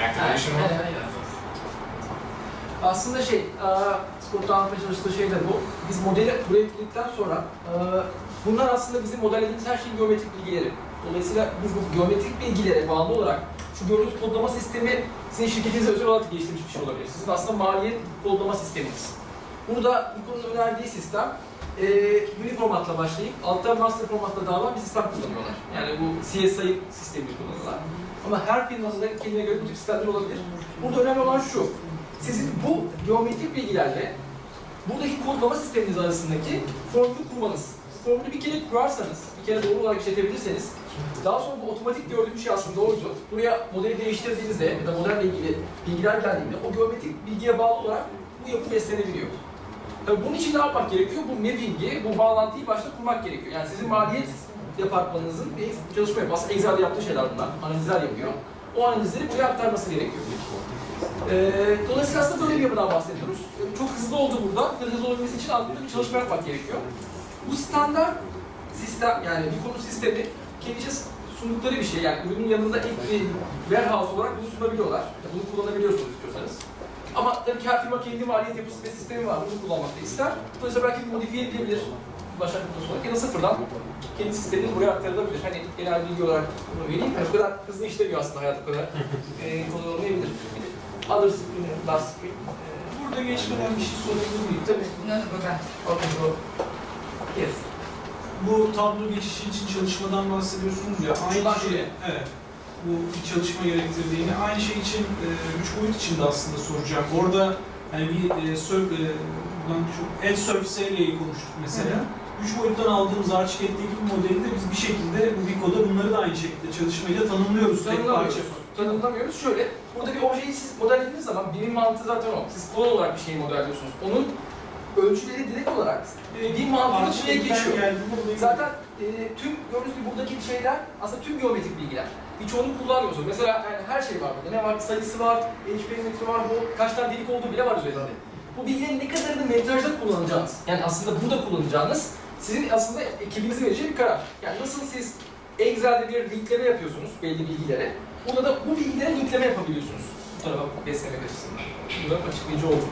activation var. Aslında burada anlatmaya çalıştığı şey de bu. Biz modeli buraya yükledikten sonra bunlar aslında bizim modellediğimiz her şeyin geometrik bilgileri. Dolayısıyla biz bu geometrik bilgilere bağlı olarak şu gördüğünüz kodlama sistemi sizin şirketinize özel olarak geliştirilmiş bir şey olabilir. Sizin aslında maliyet kodlama sisteminiz. Burada Nikon'un önerdiği sistem uni formatla başlayıp altta master formatla dağılan bir sistem kullanıyorlar. Yani bu CSI sistemini kullanıyorlar. Ama her firmanın da kendine göre bu tip sistemler olabilir. Burada önemli olan şu, sizin bu geometrik bilgilerle buradaki kodlama sisteminiz arasındaki formülü kurmanız. Formülü bir kere kurarsanız, bir kere doğru olarak işletebilirseniz, daha sonra bu otomatik gördüğümüz şey aslında oydu. Buraya modeli değiştirdiğinizde ya da modelle ilgili bilgiler geldiğinde o geometrik bilgiye bağlı olarak bu yapı beslenebiliyor. Tabii bunun için ne yapmak gerekiyor? Bu mapping'i, bu bağlantıyı başta kurmak gerekiyor. Yani sizin maliyet departmanınızın bir çalışma yapıyor. Aslında Excel'de yaptığı şeyler bunlar. Analizler yapıyor. O analizleri buraya aktarması gerekiyor. Dolayısıyla aslında böyle bir yapıdan bahsediyoruz. Çok hızlı oldu burada. Hızlı olabilmesi için aslında bir çalışma yapmak gerekiyor. Bu standart sistem, yani bir konu sistemi kendince sundukları bir şey. Yani ürünün yanında ek bir warehouse olarak bunu sunabiliyorlar. Bunu kullanabiliyorsunuz istiyorsanız. Ama tabii ki her firma kendi maliyet yapısı ve sistemi var. Bunu kullanmak da ister. Dolayısıyla belki modifiye edilebilir başlangıç noktası olarak ya da sıfırdan kendi sisteminiz buraya aktarılabilir. Hani genel bilgi olarak bunu vereyim. Yani bu kadar hızlı işlemiyor aslında hayat bu kadar. Kolay olmayabilir. Other screen, last screen. Burada geçmeden bir şey sorabilir miyim? Tabii. Okay, so. Yes. Bu tablo geçişi için çalışmadan bahsediyorsunuz ya. Aynı şey, evet. Bu bir çalışma gerektirdiğini, aynı şey için 3 boyut için de aslında soracağım. Orada hani bir edge surface ile ilgili konuştuk mesela. 3 boyuttan aldığımız architect'teki bir modeli de biz bir şekilde bu Vico'da bunları da aynı şekilde çalışmayla tanımlıyoruz. Tanımlamıyoruz. Şöyle, burada bir objeyi siz modellediğiniz zaman birim mantığı zaten o. Siz kod olarak bir şeyi modelliyorsunuz. Onun ölçüleri direkt olarak bir mantığın içine geçiyor. Zaten tüm gördüğünüz gibi buradaki şeyler aslında tüm geometrik bilgiler. Birçoğunu kullanmıyorsunuz. Mesela yani her şey var burada. Ne var? Sayısı var, edge perimetre var, bu kaç tane delik olduğu bile var üzerinde. Bu bilgilerin ne kadarını metrajda kullanacağınız, yani aslında burada kullanacağınız sizin aslında ekibinizin vereceği bir karar. Yani nasıl siz Excel'de bir linkleme yapıyorsunuz belli bilgilere, burada da bu bilgilere linkleme yapabiliyorsunuz. Bu tarafa beslemek açısından. Burada açıklayıcı oldu.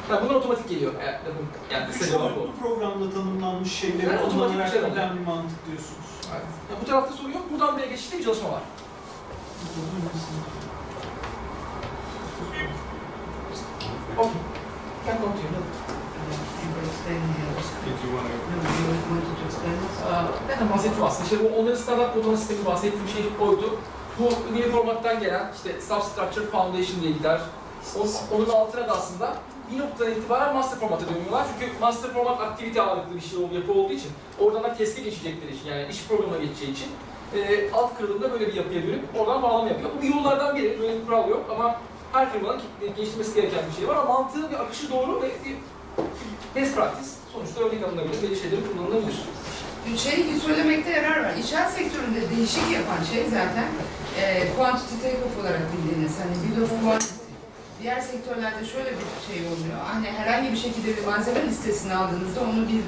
Yani bunlar otomatik geliyor. Yani bu programda tanımlanmış şeyleri yani otomatik bir şey eden bir mantık diyorsunuz. Evet. Yani bu tarafta sorun yok. Buradan buraya geçişte bir çalışma var. Okay. Can continue. Ben de bahsettim aslında. İşte bu onların standart kodlama sistemi bahsettiğim şey oydu. Bu mini formattan gelen işte substructure foundation diye gider. Onun altına da aslında bir noktadan itibaren master formata dönüyorlar. Çünkü master format aktivite ağırlıklı bir şey yapı olduğu için oradan da teste geçecekleri için, yani iş programına geçeceği için alt kırılımda böyle bir yapıya dönüp oradan bağlama yapıyor. Bu yollardan biri, böyle bir kural yok ama her firmanın geliştirmesi gereken bir şey var ama mantığı bir akışı doğru ve bir best practice. Sonuçta örnek alınabilir, belli şeyleri kullanılabilir. Söylemekte yarar var. İnşaat sektöründe değişik yapan şey zaten quantity take-off olarak bildiğiniz, hani bill of quantity. Diğer sektörlerde şöyle bir şey oluyor, hani herhangi bir şekilde bir malzeme listesini aldığınızda onu bir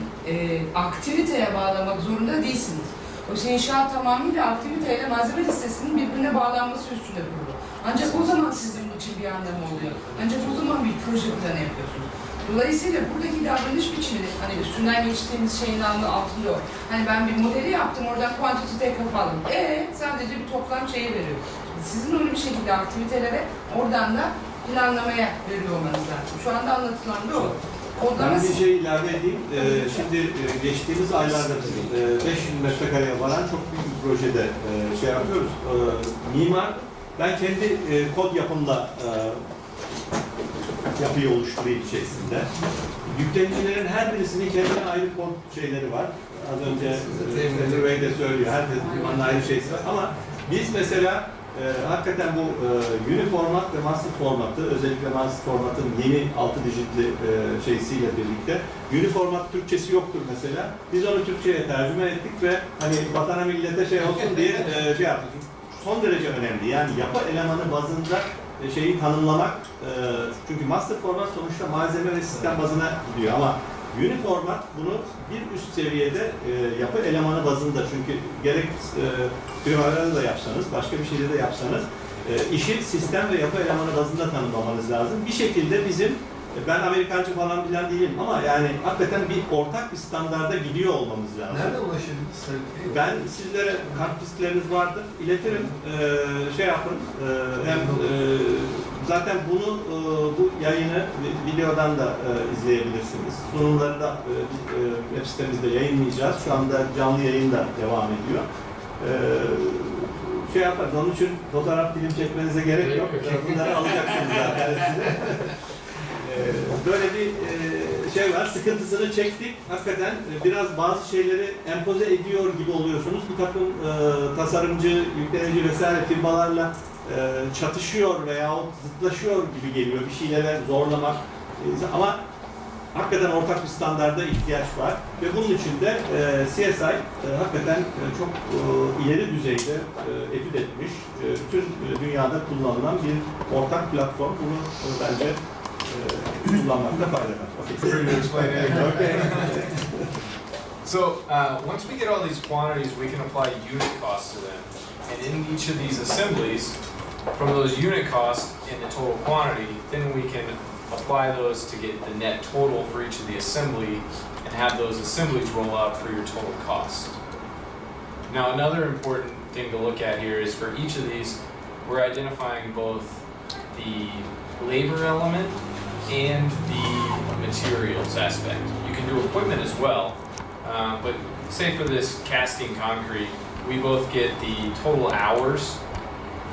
aktiviteye bağlamak zorunda değilsiniz. Oysa inşaat tamamıyla aktiviteyle malzeme listesinin birbirine bağlanması üstüne kurulu. Ancak o zaman sizin için bir anlamı oluyor. Ancak o zaman bir proje planı yapıyorsunuz. Dolayısıyla buradaki davranış biçimini, hani üstünden geçtiğimiz şeyin altında o. Hani ben bir modeli yaptım, oradan quantity take-off aldım. Sadece bir toplam şeyi veriyor. Sizin onu bir şekilde aktivitelere, oradan da planlamaya veriyor olmanız lazım. Şu anda anlatılan da o. Ben bir şey ilave edeyim. Şimdi geçtiğimiz aylarda 500 metrekareye varan çok büyük bir projede şey yapıyoruz. Mimar, ben kendi kod yapımda yapıyı oluşturayım içerisinde. Yüklenicilerin her birisinin kendine ayrı kod şeyleri var. Az önce Mr. Bey de söylüyor, herkes firmanın ayrı şeysi var. Ama biz mesela hakikaten bu uni format ve master formatı, özellikle master formatın yeni 6 dijitli şeysiyle birlikte, uni format Türkçesi yoktur mesela. Biz onu Türkçe'ye tercüme ettik ve hani vatana millete şey olsun diye şey yaptık. Son derece önemli. Yani yapı elemanı bazında şeyi tanımlamak, çünkü master format sonuçta malzeme ve sistem bazına gidiyor ama Uniformat bunu bir üst seviyede yapı elemanı bazında, çünkü gerek primarada da yapsanız, başka bir şeyde de yapsanız işi sistem ve yapı elemanı bazında tanımlamanız lazım. Bir şekilde bizim, ben Amerikancı falan bilen değilim ama yani hakikaten bir ortak bir standarda gidiyor olmamız lazım. Nerede ulaşabiliriz? Ben sizlere kartvizitleriniz vardır, iletirim, şey yapın, hem zaten bunu, bu yayını videodan da izleyebilirsiniz. Sunumları da web sitemizde yayınlayacağız. Şu anda canlı yayın da devam ediyor. Şey yaparız, onun için fotoğraf, film çekmenize gerek yok. Bunları alacaksınız zaten size. Böyle bir şey var, sıkıntısını çektik. Hakikaten biraz bazı şeyleri empoze ediyor gibi oluyorsunuz. Bir takım tasarımcı, yüklenici vesaire firmalarla çatışıyor veya zıtlaşıyor gibi geliyor. Bir şeylere zorlamak. Ama hakikaten ortak bir standarda ihtiyaç var. Ve bunun için de CSI hakikaten çok ileri düzeyde etüt etmiş. Bütün dünyada kullanılan bir ortak platform. Bunu bence kullanmakta fayda var. Okay. So once we get all these quantities, we can apply unit costs to them. And in each of these assemblies, from those unit costs and the total quantity, then we can apply those to get the net total for each of the assembly and have those assemblies roll out for your total cost. Now another important thing to look at here is for each of these, we're identifying both the labor element and the materials aspect. You can do equipment as well, but say for this casting concrete, we both get the total hours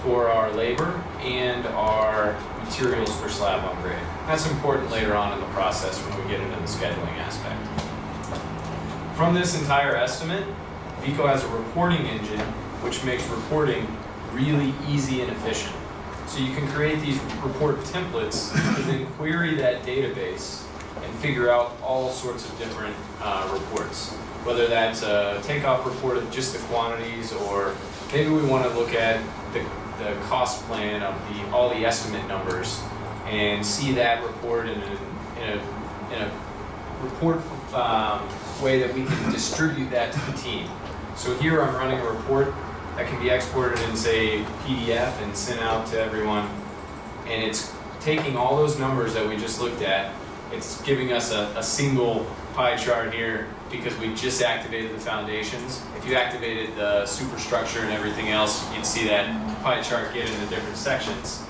for our labor and our materials for slab upgrade. That's important later on in the process when we get into the scheduling aspect. From this entire estimate, Vico has a reporting engine which makes reporting really easy and efficient. So you can create these report templates and then query that database and figure out all sorts of different reports. Whether that's a takeoff report of just the quantities, or maybe we want to look at the cost plan of all the estimate numbers and see that report in a report way that we can distribute that to the team. So here I'm running a report that can be exported in, say, PDF and sent out to everyone. And it's taking all those numbers that we just looked at, it's giving us a single pie chart here because we just activated the foundations. If you activated the superstructure and everything else, you'd see that pie chart get into different sections.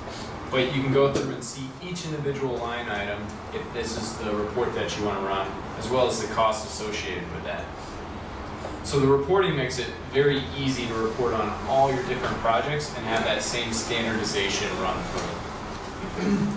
But you can go through and see each individual line item if this is the report that you want to run, as well as the cost associated with that. So the reporting makes it very easy to report on all your different projects and have that same standardization run through.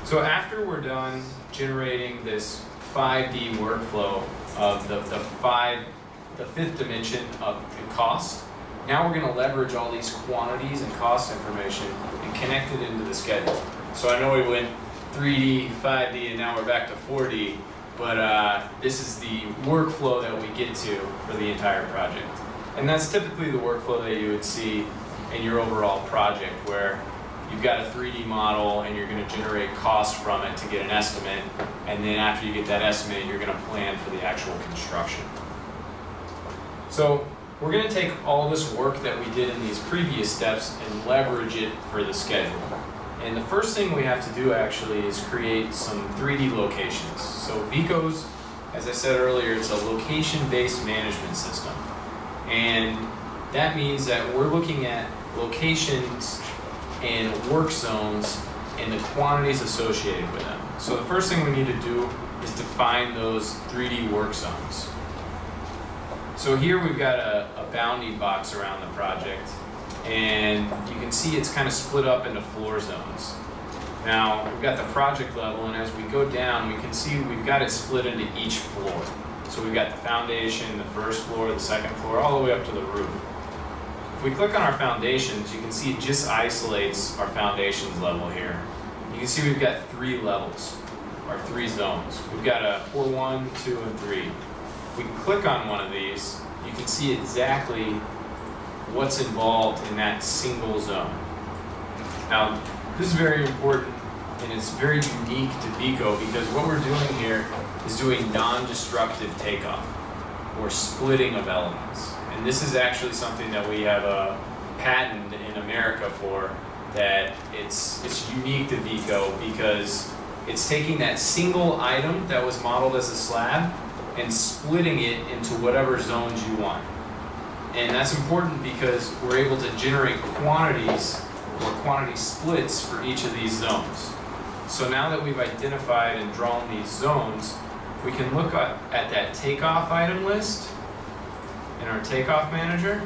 So after we're done generating this 5D workflow of the fifth dimension of the cost, now we're going to leverage all these quantities and cost information and connect it into the schedule. So I know we went 3D, 5D, and now we're back to 4D. But this is the workflow that we get to for the entire project. And that's typically the workflow that you would see in your overall project, where you've got a 3D model and you're going to generate cost from it to get an estimate, and then after you get that estimate, you're going to plan for the actual construction. So we're going to take all this work that we did in these previous steps and leverage it for the schedule. And the first thing we have to do actually is create some 3D locations. So Vico's, as I said earlier, it's a location-based management system. And that means that we're looking at locations and work zones and the quantities associated with them. So the first thing we need to do is define those 3D work zones. So here we've got a bounding box around the project. And you can see it's kind of split up into floor zones. Now, we've got the project level, and as we go down, we can see we've got it split into each floor. So we've got the foundation, the first floor, the second floor, all the way up to the roof. If we click on our foundations, you can see it just isolates our foundations level here. You can see we've got 3 levels, or 3 zones. We've got a floor 1, 2, and 3. If we click on one of these, you can see exactly what's involved in that single zone. Now, this is very important and it's very unique to Vico because what we're doing here is doing non-destructive takeoff, or splitting of elements. And this is actually something that we have a patent in America for, that it's unique to Vico because it's taking that single item that was modeled as a slab and splitting it into whatever zones you want. And that's important because we're able to generate quantities or quantity splits for each of these zones. So now that we've identified and drawn these zones, we can look at that takeoff item list in our takeoff manager.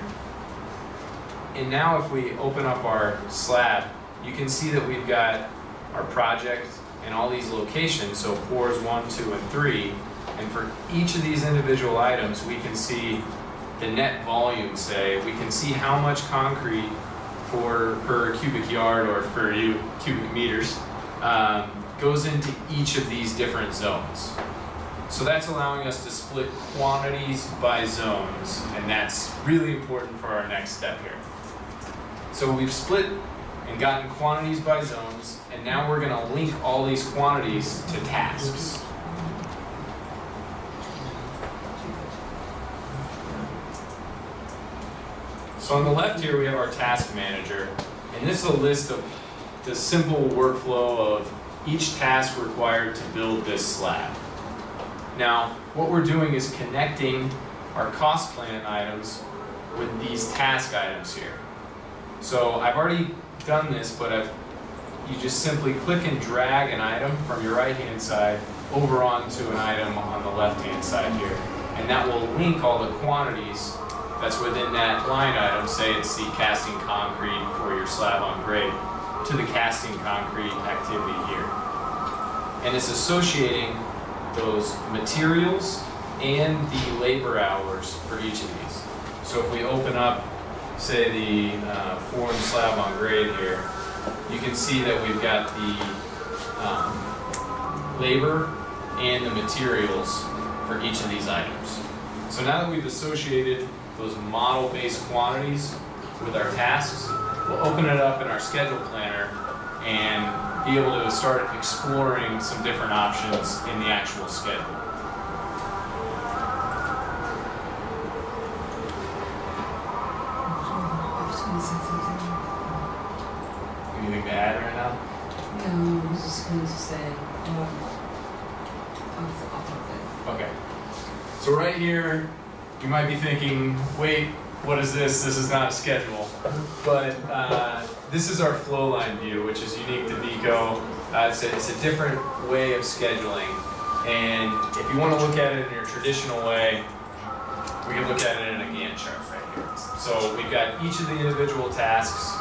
And now if we open up our slab, you can see that we've got our project and all these locations, so pours 1, 2, and 3. And for each of these individual items, we can see the net volume, say. We can see how much concrete per cubic yard, or for you, cubic meters, goes into each of these different zones. So that's allowing us to split quantities by zones, and that's really important for our next step here. So we've split and gotten quantities by zones, and now we're going to link all these quantities to tasks. So on the left here we have our task manager, and this is a list of the simple workflow of each task required to build this slab. Now, what we're doing is connecting our cost plan items with these task items here. So I've already done this, but you just simply click and drag an item from your right-hand side over onto an item on the left-hand side here. And that will link all the quantities that's within that line item. Say it's the casting concrete for your slab on grade, to the casting concrete activity here. And it's associating those materials and the labor hours for each of these. So if we open up, say, the form slab on grade here, you can see that we've got the labor and the materials for each of these items. So now that we've associated those model-based quantities with our tasks, we'll open it up in our schedule planner and be able to start exploring some different options in the actual schedule. Anything to add right now? No, I was just going to say, Okay. So right here, you might be thinking, wait, what is this? This is not a schedule. But this is our flow line view, which is unique to Vico. It's a different way of scheduling. And if you want to look at it in your traditional way, we can look at it in a Gantt chart right here. So we've got each of the individual tasks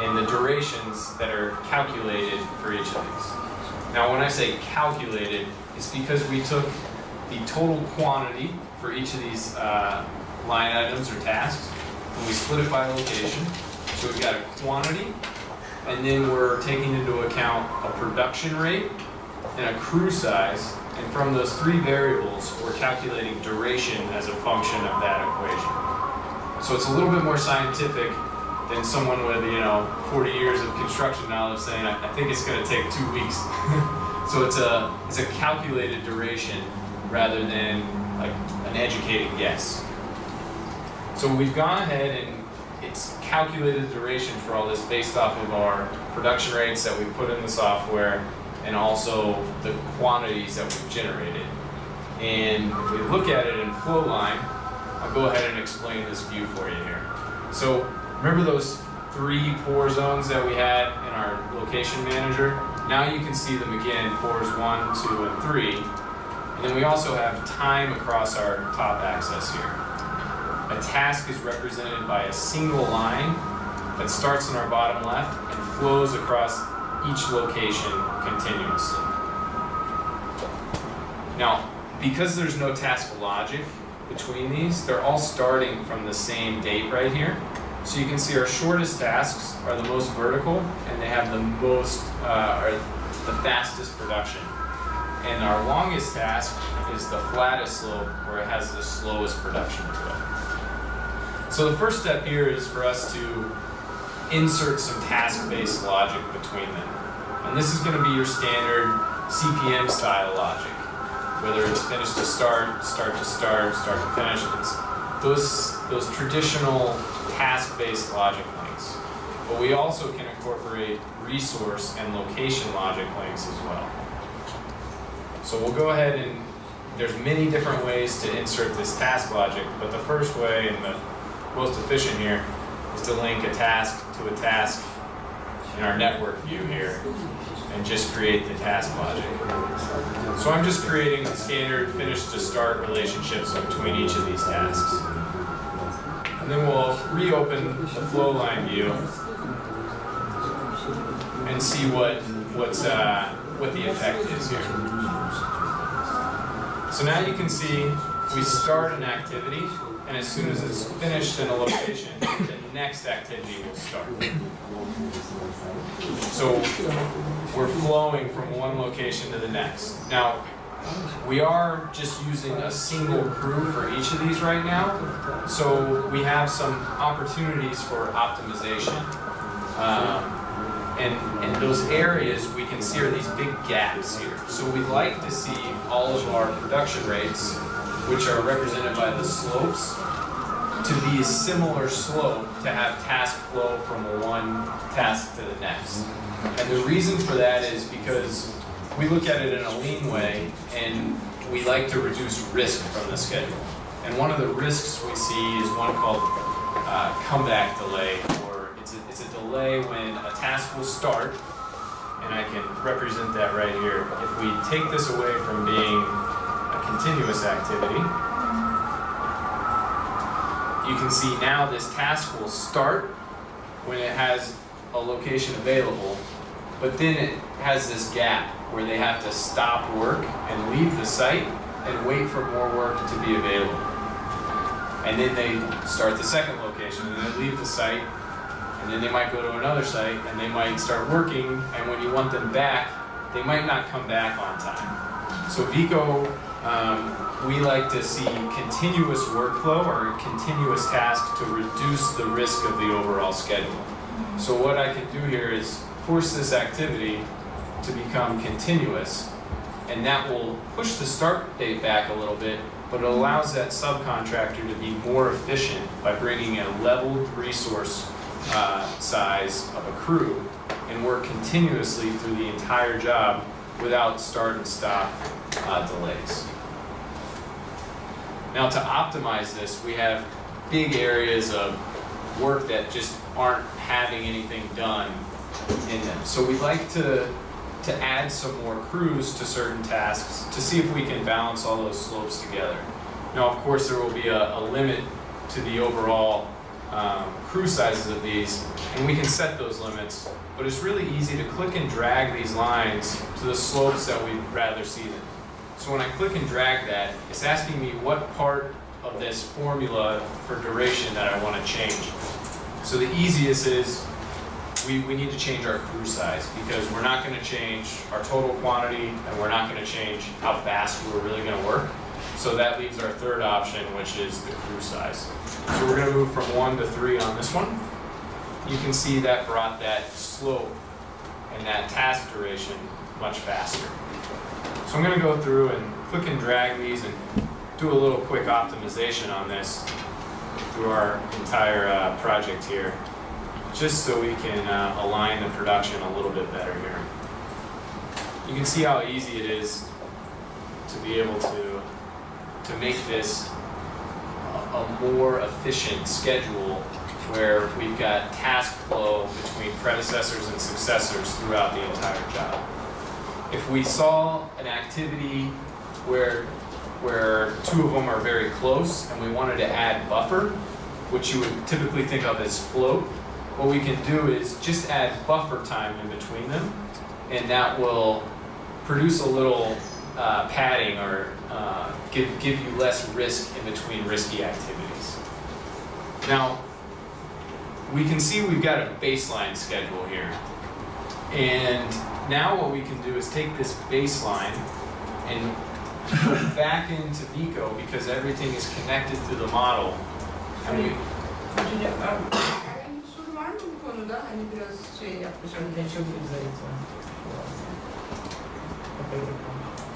and the durations that are calculated for each of these. Now when I say calculated, it's because we took the total quantity for each of these line items or tasks, and we split it by location. So we've got a quantity, and then we're taking into account a production rate and a crew size, and from those three variables, we're calculating duration as a function of that equation. So it's a little bit more scientific than someone with 40 years of construction knowledge saying, I think it's going to take 2 weeks. So it's a calculated duration rather than like an educated guess. So we've gone ahead and it's calculated duration for all this based off of our production rates that we put in the software and also the quantities that we've generated. And if we look at it in Flowline, I'll go ahead and explain this view for you here. So remember those 3 pour zones that we had in our location manager? Now you can see them again, pours 1, 2, and 3. And then we also have time across our top axis here. A task is represented by a single line that starts in our bottom left and flows across each location continuously. Now, because there's no task logic between these, they're all starting from the same date right here. So you can see our shortest tasks are the most vertical and they have the most, are the fastest production. And our longest task is the flattest slope where it has the slowest production to it. So the first step here is for us to insert some task-based logic between them. And this is going to be your standard CPM style logic. whether it's finish to start, start to start, start to finish. It's those traditional task-based logic links. But we also can incorporate resource and location logic links as well. So we'll go ahead and there's many different ways to insert this task logic, but the first way and the most efficient here is to link a task to a task in our network view here and just create the task logic. So I'm just creating the standard finish to start relationships between each of these tasks. And then we'll reopen the flow line view and see what the effect is here. So now you can see we start an activity, and as soon as it's finished in a location, the next activity will start. So we're flowing from one location to the next. Now, we are just using a single crew for each of these right now, so we have some opportunities for optimization. And those areas we can see are these big gaps here. So we'd like to see all of our production rates, which are represented by the slopes, to be a similar slope to have task flow from one task to the next. And the reason for that is because we look at it in a lean way and we like to reduce risk from the schedule. And one of the risks we see is one called comeback delay, or it's a delay when a task will start, and I can represent that right here. If we take this away from being a continuous activity, you can see now this task will start when it has a location available, but then it has this gap where they have to stop work and leave the site and wait for more work to be available. And then they start the second location and then leave the site, and then they might go to another site and they might start working, and when you want them back, they might not come back on time. So Vico, we like to see continuous workflow or continuous task to reduce the risk of the overall schedule. So what I can do here is force this activity to become continuous, and that will push the start date back a little bit, but it allows that subcontractor to be more efficient by bringing a leveled resource size of a crew and work continuously through the entire job without start and stop delays. Now, to optimize this, we have big areas of work that just aren't having anything done in them. So we like to add some more crews to certain tasks to see if we can balance all those slopes together. Now, of course, there will be a limit to the overall crew sizes of these, and we can set those limits, but it's really easy to click and drag these lines to the slopes that we'd rather see them. So when I click and drag that, it's asking me what part of this formula for duration that I want to change. So the easiest is we need to change our crew size, because we're not going to change our total quantity and we're not going to change how fast we're really going to work. So that leaves our third option, which is the crew size. So we're going to move from 1 to 3 on this one. You can see that brought that slope and that task duration much faster. So I'm going to go through and click and drag these and do a little quick optimization on this through our entire project here, just so we can align the production a little bit better here. You can see how easy it is to be able to make this a more efficient schedule where we've got task flow between predecessors and successors throughout the entire job. If we saw an activity where 2 of them are very close and we wanted to add buffer, which you would typically think of as float, what we can do is just add buffer time in between them, and that will produce a little padding or give you less risk in between risky activities. Now, we can see we've got a baseline schedule here, and now what we can do is take this baseline and put it back into Vico, because everything is connected through the model. And we, Soru var mı bu konuda? Hani biraz şey yapmış.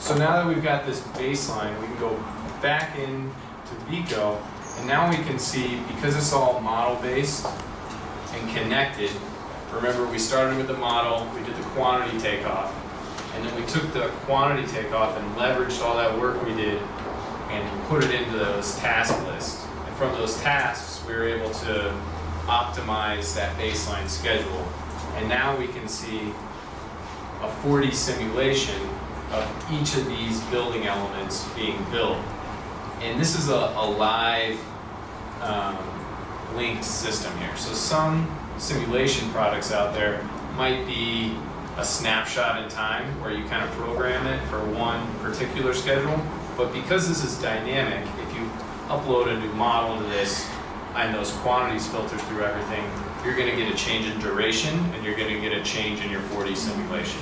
So now that we've got this baseline, we can go back in to Vico, and now we can see, because it's all model-based and connected, remember we started with the model, we did the quantity takeoff, and then we took the quantity takeoff and leveraged all that work we did and put it into those task lists. And from those tasks, we were able to optimize that baseline schedule. And now we can see a 4D simulation of each of these building elements being built. And this is a live linked system here. So some simulation products out there might be a snapshot in time where you kind of program it for one particular schedule. But because this is dynamic, if you upload a new model to this and those quantities filter through everything, you're going to get a change in duration and you're going to get a change in your 4D simulation.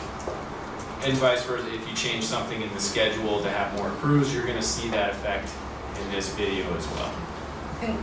And vice versa, if you change something in the schedule to have more crews, you're going to see that effect in this video as well. And